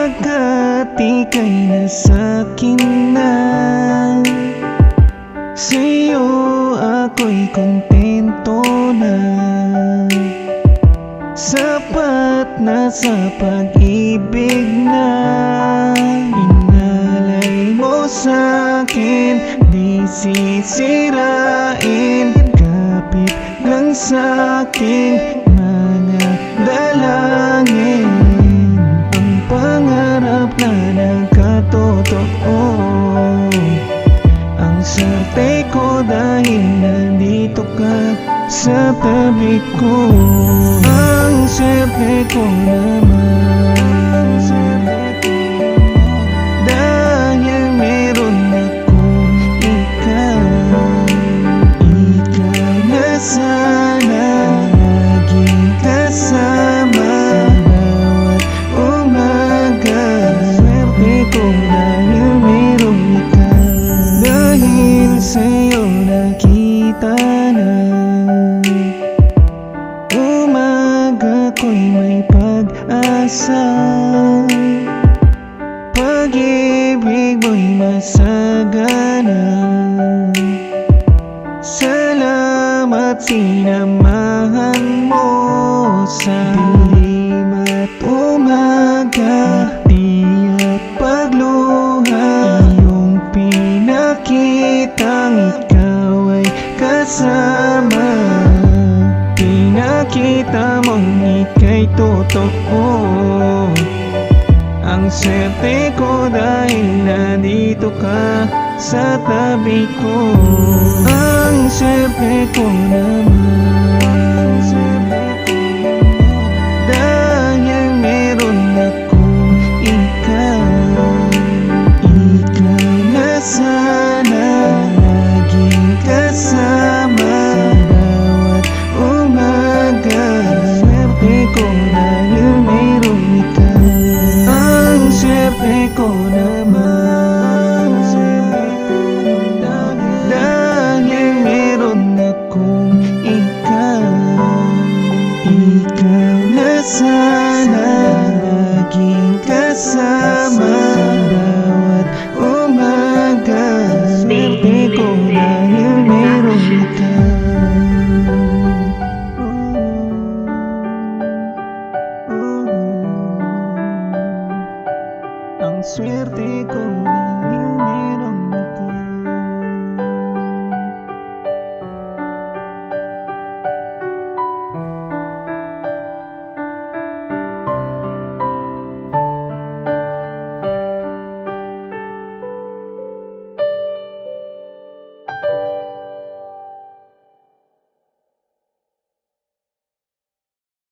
Pagkat ika'y nasakin na, sa'yo ako'y kontento na. Sapat na sa pag-ibig na inalay mo sa'kin, di sisirain. Kapit lang sa'king mga dalangin, ang pangarap na nagkatotoo. Ang swerte ko dahil nandito ka sa tabi ko. Ang swerte ko naman dahil meron akong ikaw. Ikaw na sana laging kasama bawat umaga. Swerte ko dahil meron ikaw. Dahil sa'yo nakita na umaga ko'y may pag-asa. Pag-ibig mo'y masagana. Salamat sinamahan mo sa dilim at umaga. Di at pagluha, iyong pinakitang ikaw ay kasama. Pinakita mong ika'y totoo. Ang swerte ko dahil nandito ka sa tabi ko. Ang swerte ko naman dahil meron akong ikaw. Ikaw na sana laging kasama bawat umaga. Swerte ko dahil meron ikaw. Ang swerte ko naman dahil meron akong ikaw. Ikaw na sana laging kasama